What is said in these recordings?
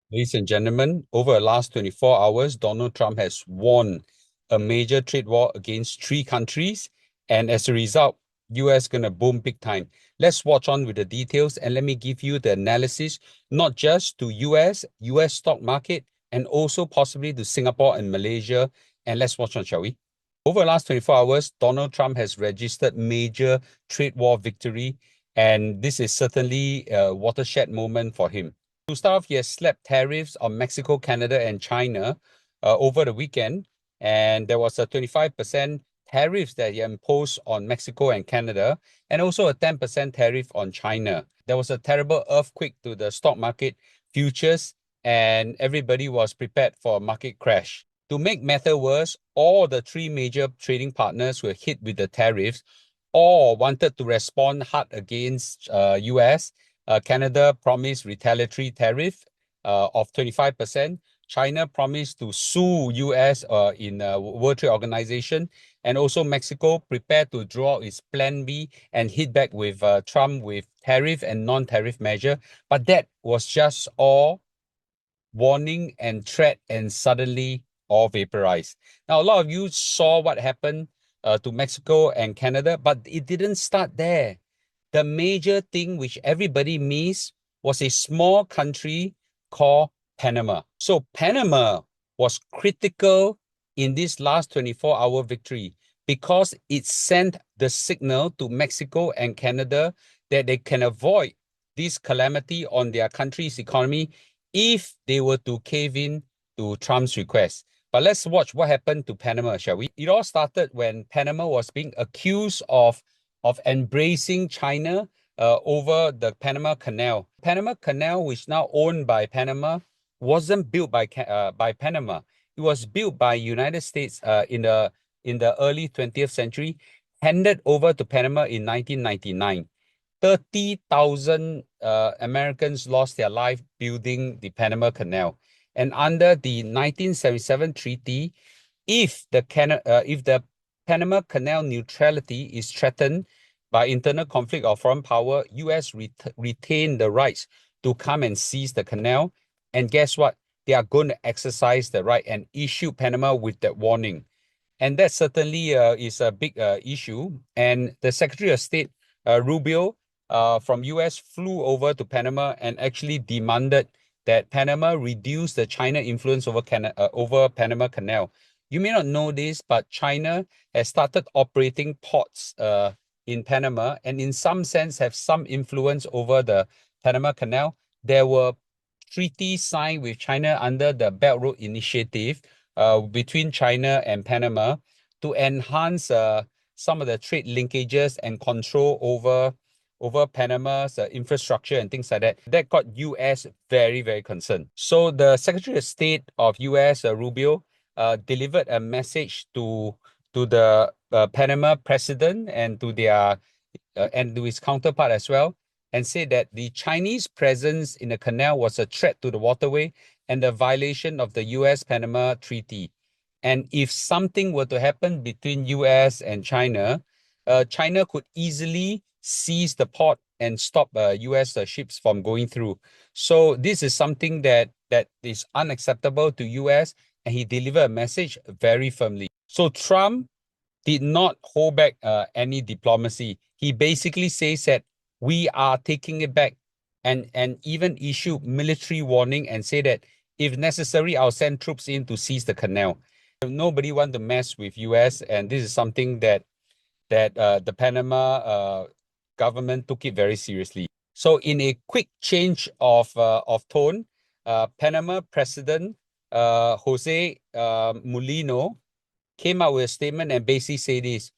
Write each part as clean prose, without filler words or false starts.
Ladies and gentlemen, over the last 24 hours, Donald Trump has won a major trade war against three countries. And as a result, US going to boom big time. Let's watch on with the details and let me give you the analysis, not just to US stock market, and also possibly to Singapore and Malaysia. And let's watch on, shall we? Over the last 24 hours, Donald Trump has registered major trade war victory. And this is certainly a watershed moment for him. To start off, he has slapped tariffs on Mexico, Canada, and China over the weekend. And there was a 25% tariffs that he imposed on Mexico and Canada, and also a 10% tariff on China. There was a terrible earthquake to the stock market futures, and everybody was prepared for a market crash. To make matters worse, all the three major trading partners were hit with the tariffs, all wanted to respond hard against US. Canada promised retaliatory tariff of 25%. China promised to sue US in World Trade Organization. And also Mexico prepared to draw its Plan B and hit back with Trump with tariff and non-tariff measure. But that was just all warning and threat, and suddenly all vaporized. Now, a lot of you saw what happened to Mexico and Canada, but it didn't start there. The major thing which everybody missed was a small country called Panama. So Panama was critical in this last 24-hour victory because it sent the signal to Mexico and Canada that they can avoid this calamity on their country's economy if they were to cave in to Trump's request. But let's watch what happened to Panama, shall we? It all started when Panama was being accused of embracing China over the Panama Canal. Panama Canal, which is now owned by Panama, wasn't built by Panama. It was built by United States in the early 20th century, handed over to Panama in 1999. 30,000 Americans lost their life building the Panama Canal. And under the 1977 treaty, if the Panama Canal neutrality is threatened by internal conflict or foreign power, US retain the rights to come and seize the canal. And guess what? They are going to exercise the right and issue Panama with that warning. And that certainly is a big issue. And the Secretary of State, Rubio, from US flew over to Panama and actually demanded that Panama reduce the China influence over Panama Canal. You may not know this, but China has started operating ports in Panama and in some sense have some influence over the Panama Canal. There were treaties signed with China under the Belt Road Initiative between China and Panama to enhance some of the trade linkages and control over Panama's infrastructure and things like that. That got US very, very concerned. So the Secretary of State of US, Rubio, delivered a message to the Panama president and to their and to his counterpart as well, and said that the Chinese presence in the canal was a threat to the waterway and a violation of the US-Panama Treaty. And if something were to happen between US and China, China could easily seize the port and stop US ships from going through. So this is something that is unacceptable to US, and he delivered a message very firmly. So Trump did not hold back any diplomacy. He basically says that we are taking it back, and even issue military warning and say that if necessary, I'll send troops in to seize the canal. Nobody want to mess with US, and this is something that the Panama government took it very seriously. So in a quick change of tone, Panama President Jose Mulino came out with a statement and basically said this: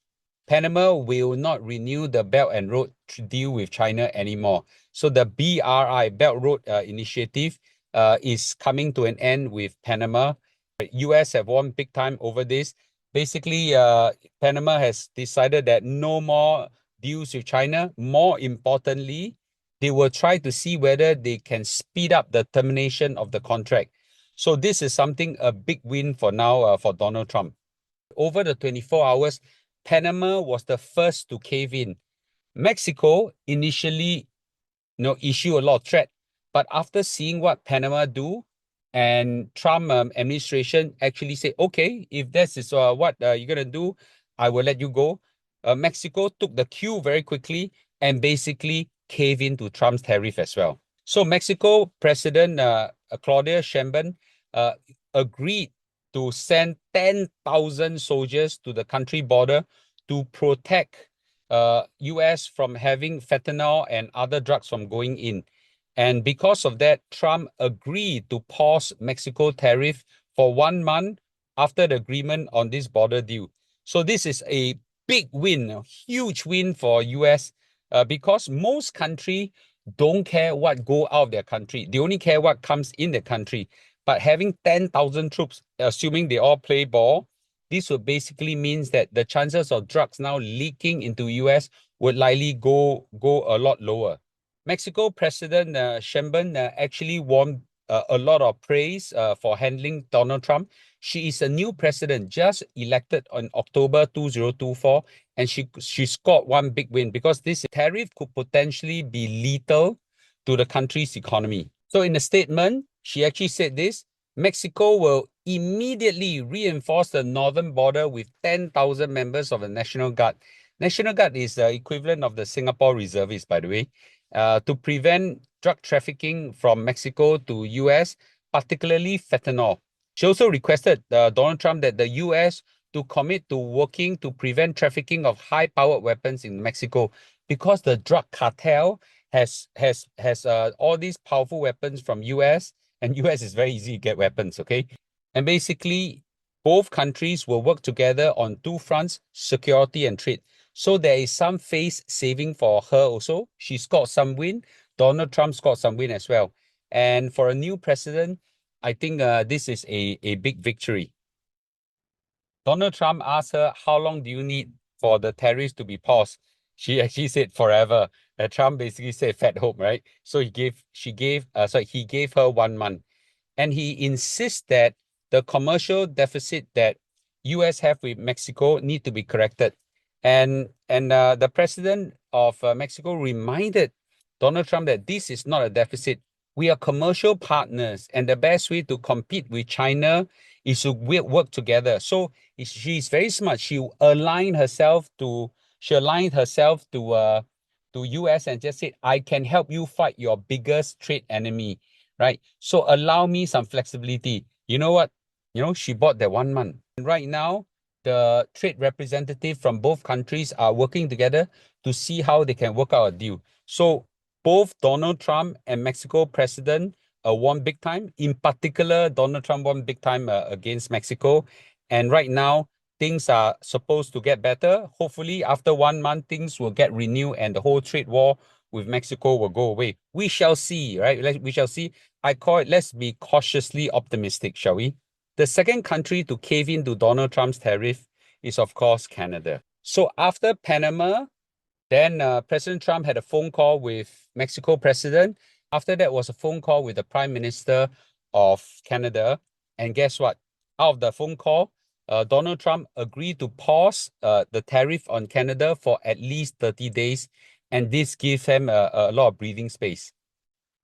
Panama will not renew the Belt and Road deal with China anymore. So the BRI, Belt Road Initiative, is coming to an end with Panama. US have won big time over this. Basically, Panama has decided that no more deals with China. More importantly, they will try to see whether they can speed up the termination of the contract. So this is something, a big win for now for Donald Trump. Over the 24 hours, Panama was the first to cave in. Mexico initially issue a lot of threat, but after seeing what Panama do, And Trump administration actually said, okay, if this is what you're going to do, I will let you go. Mexico took the cue very quickly and basically cave into Trump's tariff as well. So Mexico President Claudia Sheinbaum uh, agreed to send 10,000 soldiers to the country border to protect US from having fentanyl and other drugs from going in. And because of that, Trump agreed to pause Mexico tariff for 1 month after the agreement on this border deal. So this is a big win, a huge win for US because most country don't care what go out of their country. They only care what comes in the country. But having 10,000 troops, assuming they all play ball, this would basically means that the chances of drugs now leaking into US would likely go a lot lower. Mexico President Sheinbaum actually won a lot of praise for handling Donald Trump. She is a new president, just elected on October 2024, and she scored one big win because this tariff could potentially be lethal to the country's economy. So in a statement, she actually said this: Mexico will immediately reinforce the northern border with 10,000 members of the National Guard. National Guard is the equivalent of the Singapore reservists, by the way, to prevent drug trafficking from Mexico to US, particularly fentanyl. She also requested Donald Trump that the US to commit to working to prevent trafficking of high-powered weapons in Mexico because the drug cartel has all these powerful weapons from US, and US is very easy to get weapons, okay? And basically, both countries will work together on two fronts, security and trade. So there is some face saving for her also. She scored some win. Donald Trump scored some win as well. And for a new president, I think this is a big victory. Donald Trump asked her, how long do you need for the tariffs to be paused? She actually said forever. Trump basically said fat hope, right? So he gave her 1 month. And he insists that the commercial deficit that US have with Mexico need to be corrected. And the president of Mexico reminded Donald Trump that this is not a deficit. We are commercial partners, and the best way to compete with China is to work together. So she's very smart. She aligned herself to US and just said, I can help you fight your biggest trade enemy, right? So allow me some flexibility. You know what? She bought that 1 month. And right now, the trade representative from both countries are working together to see how they can work out a deal. So both Donald Trump and Mexico president won big time. In particular, Donald Trump won big time against Mexico. And right now, things are supposed to get better. Hopefully, after 1 month, things will get renewed and the whole trade war with Mexico will go away. We shall see, right? We shall see. I call it, let's be cautiously optimistic, shall we? The second country to cave into Donald Trump's tariff is, of course, Canada. So after Panama, then President Trump had a phone call with Mexico president. After that was a phone call with the Prime Minister of Canada. And guess what? Out of the phone call, Donald Trump agreed to pause the tariff on Canada for at least 30 days. And this gives him a lot of breathing space.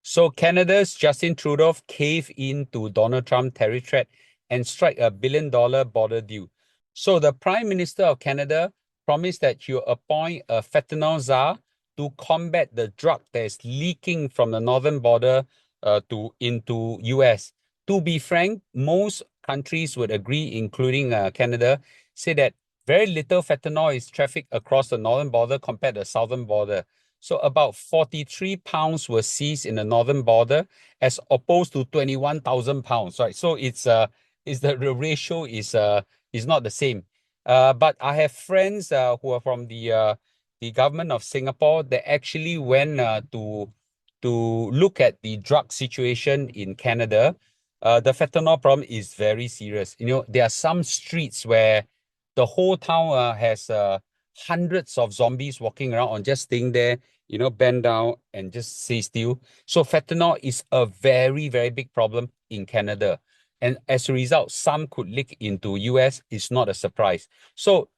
So Canada's Justin Trudeau caved into Donald Trump's tariff threat and strike a $1 billion border deal. So the Prime Minister of Canada promised that he'll appoint a fentanyl czar to combat the drug that is leaking from the northern border into US. To be frank, most countries would agree, including Canada, say that very little fentanyl is trafficked across the northern border compared to the southern border. So about 43 pounds were seized in the northern border as opposed to 21,000 pounds, right? So the ratio is not the same. But I have friends who are from the government of Singapore that actually went to look at the drug situation in Canada. The fentanyl problem is very serious. There are some streets where the whole town has hundreds of zombies walking around on just staying there, bend down and just stay still. So fentanyl is a very, very big problem in Canada. And as a result, some could leak into US. It's not a surprise. So,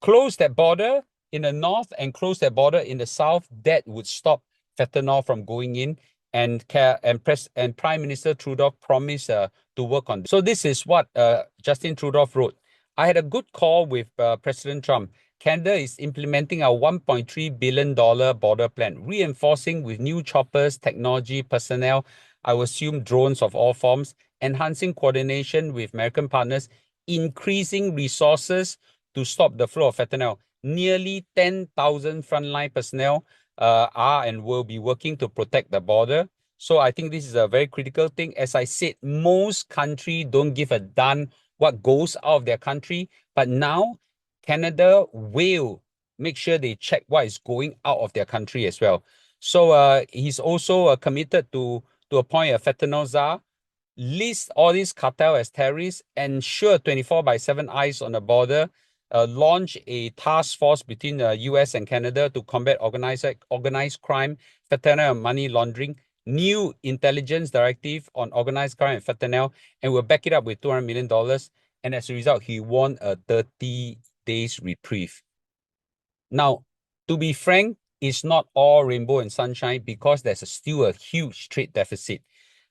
close that border in the north and close that border in the south. That would stop fentanyl from going in. and Prime Minister Trudeau promised to work on this. So this is what Justin Trudeau wrote. I had a good call with President Trump. Canada is implementing a $1.3 billion border plan, reinforcing with new choppers, technology, personnel, I will assume drones of all forms, enhancing coordination with American partners, increasing resources to stop the flow of fentanyl. Nearly 10,000 frontline personnel are and will be working to protect the border. So I think this is a very critical thing. As I said, most countries don't give a damn what goes out of their country, but now Canada will make sure they check what is going out of their country as well. So he's also committed to appoint a fentanyl czar, list all these cartel as terrorists, ensure 24/7 eyes on the border, launch a task force between the US and Canada to combat organized crime, fentanyl and money laundering, new intelligence directive on organized crime and fentanyl, and we'll back it up with $200 million. And as a result, he won a 30 days reprieve. Now, to be frank, it's not all rainbow and sunshine because there's still a huge trade deficit.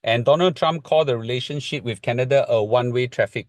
And Donald Trump called the relationship with Canada a one-way traffic.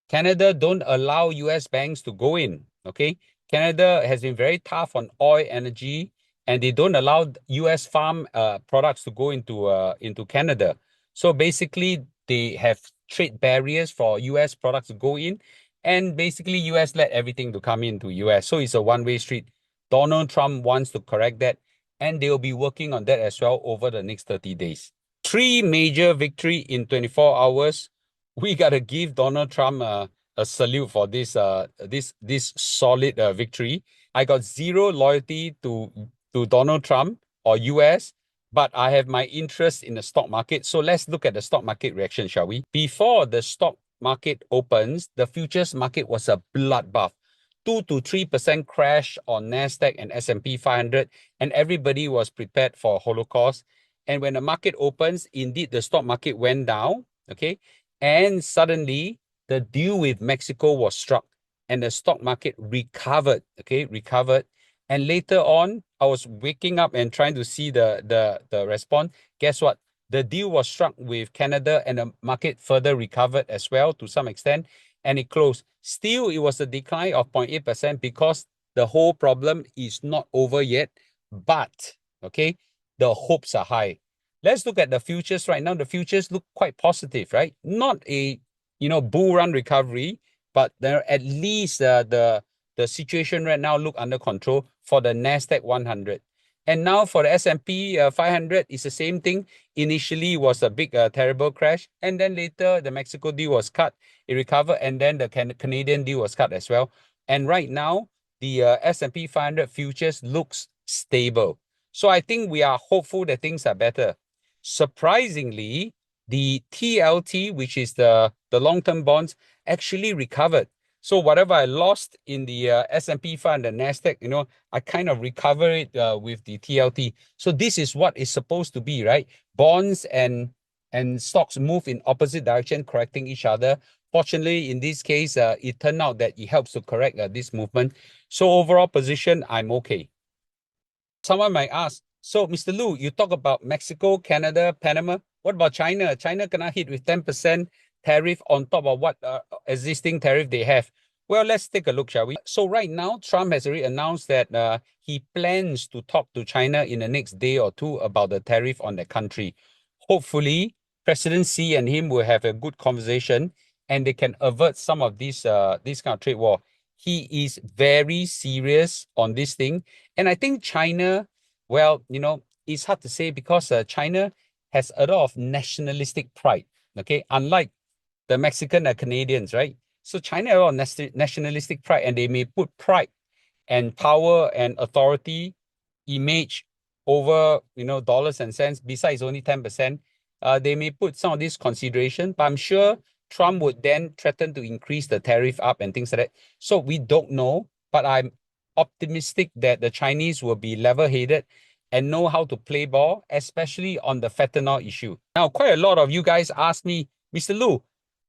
Canada don't allow US banks to go in, okay? Canada has been very tough on oil, energy, and they don't allow US farm products to go into Canada. So basically, they have trade barriers for US products to go in, and basically US let everything to come into US. So it's a one-way street. Donald Trump wants to correct that, and they'll be working on that as well over the next 30 days. 3 major victory in 24 hours. We got to give Donald Trump a salute for this solid victory. I got zero loyalty to Donald Trump or US, but I have my interest in the stock market. So let's look at the stock market reaction, shall we? Before the stock market opens, the futures market was a bloodbath. 2 to 3% crash on NASDAQ and S&P 500, and everybody was prepared for a Holocaust. And when the market opens, indeed, the stock market went down, okay? And suddenly, the deal with Mexico was struck and the stock market recovered, okay? Recovered. And later on, I was waking up and trying to see the response. Guess what? The deal was struck with Canada and the market further recovered as well to some extent, and it closed. Still, it was a decline of 0.8% because the whole problem is not over yet, but, okay, the hopes are high. Let's look at the futures right now. The futures look quite positive, right? Not a, bull run recovery, but there at least the situation right now look under control for the NASDAQ 100. And now for the S&P 500, it's the same thing. Initially, it was a big, terrible crash. And then later, the Mexico deal was cut. It recovered. And then the Canadian deal was cut as well. And right now, the S&P 500 futures looks stable. So I think we are hopeful that things are better. Surprisingly, the TLT, which is the long-term bonds, actually recovered. So whatever I lost in the S&P 500 and NASDAQ, I kind of recover it with the TLT. So this is what is supposed to be, right? Bonds and stocks move in opposite direction, correcting each other. Fortunately, in this case, it turned out that it helps to correct this movement. So overall position, I'm okay. Someone might ask, so Mr. Lu, you talk about Mexico, Canada, Panama. What about China? China gonna hit with 10% tariff on top of what existing tariff they have. Well, let's take a look, shall we? So right now, Trump has already announced that he plans to talk to China in the next day or two about the tariff on the country. Hopefully, President Xi and him will have a good conversation and they can avert some of this kind of trade war. He is very serious on this thing. And I think China, well, it's hard to say because China has a lot of nationalistic pride, okay? Unlike the Mexican and Canadians, right? So China has a lot of nationalistic pride, and they may put pride and power and authority, image over, dollars and cents. Besides only 10%, they may put some of this consideration, but I'm sure Trump would then threaten to increase the tariff up and things like that. So we don't know, but I'm optimistic that the Chinese will be level-headed and know how to play ball, especially on the fentanyl issue. Now, quite a lot of you guys ask me, Mr. Lu,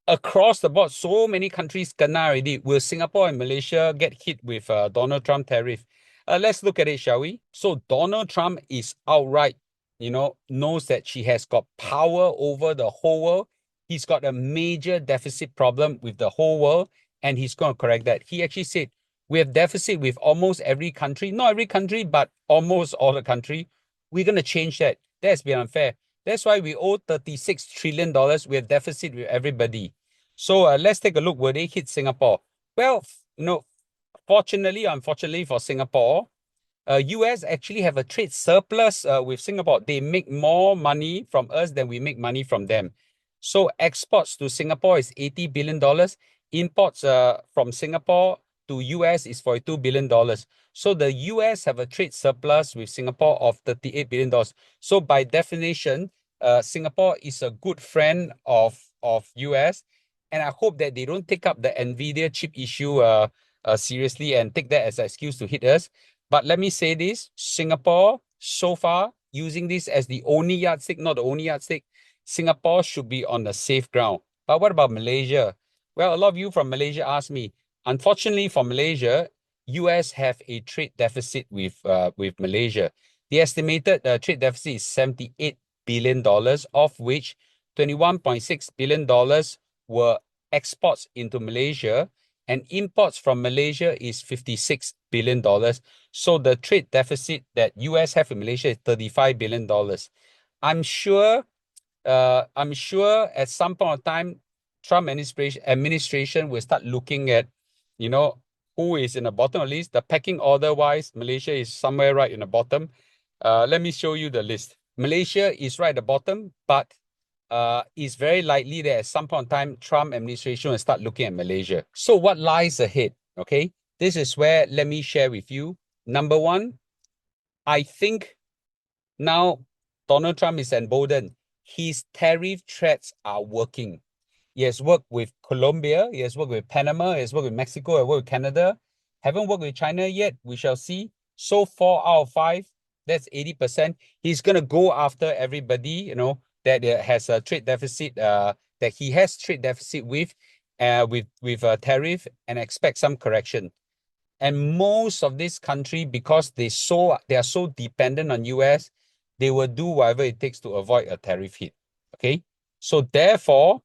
across the board, so many countries kena already. Will Singapore and Malaysia get hit with Donald Trump tariff? Let's look at it, shall we? So Donald Trump is outright knows that she has got power over the whole world. He's got a major deficit problem with the whole world, and he's going to correct that. He actually said, we have deficit with almost every country, not every country, but almost all the country. We're going to change that. That's been unfair. That's why we owe $36 trillion. We have deficit with everybody. So let's take a look. Will they hit Singapore? Well, fortunately, unfortunately for Singapore, US actually have a trade surplus with Singapore. They make more money from us than we make money from them. So exports to Singapore is $80 billion. Imports from Singapore to US is $42 billion. So the US have a trade surplus with Singapore of $38 billion. So by definition, Singapore is a good friend of US. And I hope that they don't take up the NVIDIA chip issue seriously and take that as an excuse to hit us. But let me say this, Singapore, so far, using this as the only yardstick, not the only yardstick, Singapore should be on the safe ground. But what about Malaysia? Well, a lot of you from Malaysia asked me. Unfortunately for Malaysia, US have a trade deficit with Malaysia. The estimated trade deficit is $78 billion, of which $21.6 billion were exports into Malaysia, and imports from Malaysia is $56 billion. So the trade deficit that US have in Malaysia is $35 billion. I'm sure at some point of time, Trump administration will start looking at, who is in the bottom of the list. The pecking order wise, Malaysia is somewhere right in the bottom. Let me show you the list. Malaysia is right at the bottom, but it's very likely that at some point in time, Trump administration will start looking at Malaysia. So what lies ahead? Okay, this is where, let me share with you. Number one, I think now Donald Trump is emboldened. His tariff threats are working. He has worked with Colombia, he has worked with Panama, he has worked with Mexico, he has worked with Canada. Haven't worked with China yet, we shall see. So 4 out of 5, that's 80%. He's going to go after everybody, that has a trade deficit, that he has trade deficit with a tariff, and expect some correction. And most of this country, because they are so dependent on US, they will do whatever it takes to avoid a tariff hit. Okay, so therefore,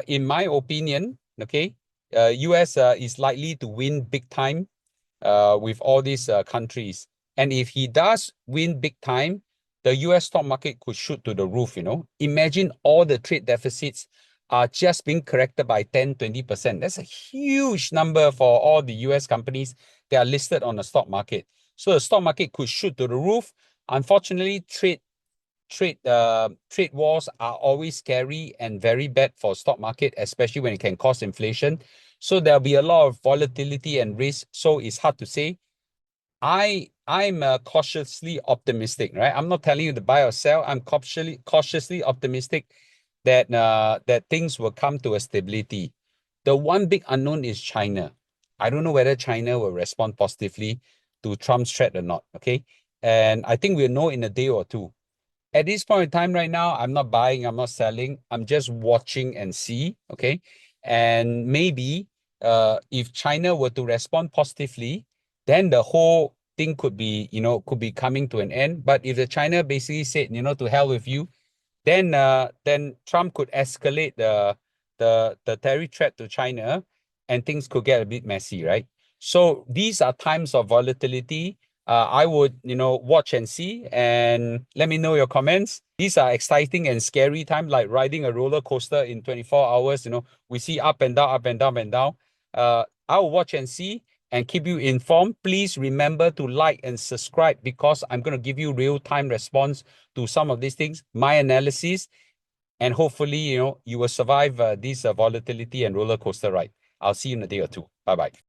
in my opinion, okay, US is likely to win big time with all these countries. And if he does win big time, the US stock market could shoot to the roof, Imagine all the trade deficits are just being corrected by 10, 20%. That's a huge number for all the US companies that are listed on the stock market. So the stock market could shoot to the roof. Unfortunately, trade wars are always scary and very bad for stock market, especially when it can cause inflation. So there'll be a lot of volatility and risk. So it's hard to say. I'm cautiously optimistic, right? I'm not telling you to buy or sell. I'm cautiously optimistic that that things will come to a stability. The one big unknown is China. I don't know whether China will respond positively to Trump's threat or not. Okay, and I think we'll know in a day or two. At this point in time right now, I'm not buying, I'm not selling. I'm just watching and see. Okay, and maybe if China were to respond positively, then the whole thing could be coming to an end. But if the China basically said, to hell with you, then Trump could escalate the tariff threat to China, and things could get a bit messy, right? So these are times of volatility. I would, watch and see, and let me know your comments. These are exciting and scary times, like riding a roller coaster in 24 hours. We see up and down, up and down, and down. I'll watch and see and keep you informed. Please remember to like and subscribe, because I'm going to give you real-time response to some of these things, my analysis, and hopefully, you will survive this volatility and roller coaster ride. I'll see you in a day or two. Bye-bye.